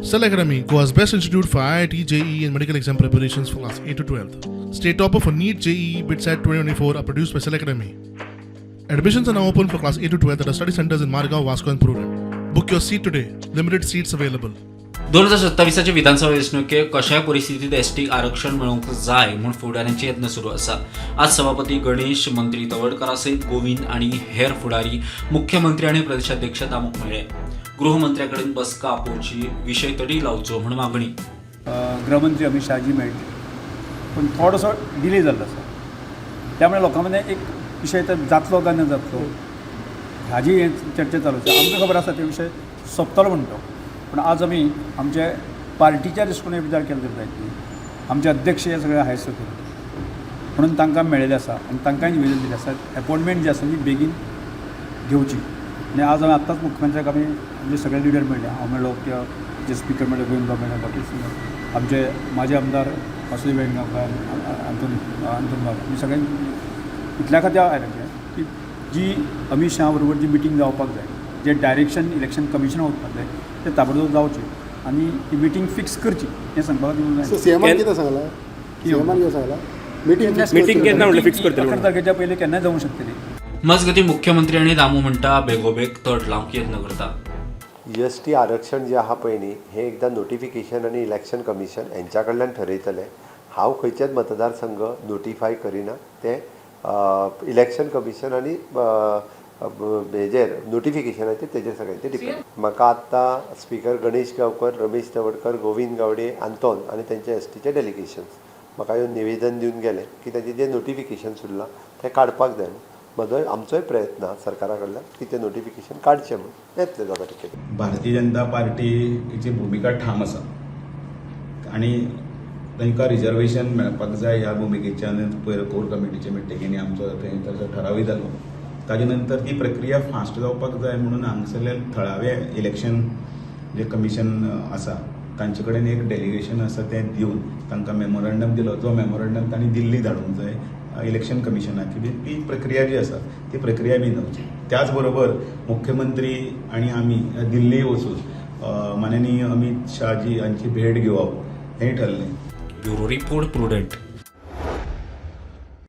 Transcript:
Cell Academy, Goa's best institute for IIT, JEE and medical exam preparations for class 8 to 12th. State topper for NEET, JEE, BITSAT 2024 are produced by Cell Academy. Admissions are now open for class 8 to 12th at our study centers in Margao, Vasco and Prudent. Book your seat today. Limited seats available. 2027 विधानसभा वेंचणुके कशा परिस्थितीत ST आरक्षण मेळोवंक जाय म्हूण फुडाऱ्यांचे यत्न सुरू आसा. आज सभापती गणेश, मंत्री तवडकरा सयत गोविंद आणि हेर फुडारी मुख्यमंत्री आणि प्रदेशाध्यक्ष दामोक मेळ्ळे. गृहमंत्र्या कडेन बसका आपोवची, विशय तडी लावचो म्हूण मागणी. गृहमंत्री अमित शहाजी मेळ्ळे पण थोडोसो डिले जाल्लो आसा. त्यामुळे लोकांमध्ये एक विषय तर जातलो काय न जातलो हाजी चर्चा चालू आसा. आमकां खबर आसा ते विषय सोंपतलो म्हणटो, पण आज आमी आमच्या पार्टीच्या दृश्टीकोनान विचार केलो जायत. आमचे अध्यक्ष हे सगळे हाय सकयल म्हणून तांकां मेळिल्लें आसा आनी तांकांय निवेदन दिलें आसा अपॉइंटमेंट जी आसा ती बेगीन घेवची. आनी आज आमी आत्ताच मुख्यमंत्र्याक आमी आमचे सगळे लिडर मेळ्ळे. हांव मेळ्ळो किंवा जे स्पिकर मेळ्ळे गोविंद बाब मेळ्ळे, बाकी आमचे माजी आमदार वासुदेव वेणगांवकार, अंतन बाब, आमी सगळ्यांनी इतल्या खातीर आयले की जी अमित शहा बरोबर जी मिटींग जावपाक जाय, जे डायरेक्शन इलेक्शन कमिशनाक वचपाक जाय ते ताबडतोब जावचें आनी ती मिटींग फिक्स करची हें सांगपाक जाय. सीएमान कितें सांगलां? सीएमान कितें सांगलां? मिटींग केन्ना म्हणलें फिक्स करतले? 11 तारखेच्या पयलीं केन्नाय जावंक शकतली. मजगती मुख्यमंत्री आणि दामू म्हणटा बेगोबेग तट लावंक यत्न करता. एसटी आरक्षण जे आहा पळय न्ही हें एकदां नोटिफिकेशन आनी इलेक्शन कमिशन हेंच्या कडल्यान ठरयतलें. हांव खंयचेच मतदारसंघ नोटिफाय करिना, ते इलेक्शन कमिशन आनी हेजेर नोटिफिकेशनाचेर तेजेर सगळ्यांचेर डिपेंड. म्हाका आत्तां स्पीकर गणेश गांवकर, रमेश तवडकर, गोविंद गावडे, आंतोन आनी तेंचे एसटीचे डेलिगेशन्स म्हाका येवन निवेदन दिवन गेले की तेजें जें नोटिफिकेशन्स उरलां तें काडपाक जाय. म्हजो आमचोय प्रयत्न आहा सरकारा कडल्यान की तें नोटिफिकेशन काडचें म्हणून येतलें 2 तारखेर. भारतीय जनता पार्टीची भुमिका ठाम आसा आनी तांकां रिजर्वेशन मेळपाक जाय ह्या भुमिकेच्यान पयर कोर कमिटीचे मिटिंगेनी आमचो तसो ठरावय जालो. ताजे नंतर ती प्रक्रिया फास्ट जावपाक जाय म्हणून हांगसरले थळावे इलेक्शन जे कमिशन आसा तांचे कडेन एक डेलिगेशन आसा तें दिवन तांकां मेमोरंडम दिलो. तो मेमोरंडम तांणी दिल्ली धाडूंक जाय इलेक्शन कमिशनाक की ती प्रक्रिया जी आसा ती प्रक्रिया बी जावची. त्याच बरोबर मुख्यमंत्री आनी आमी दिल्ली वचून माननीय अमित शहाजी हांची भेट घेवप हें ठरलें. Bureau report prudent.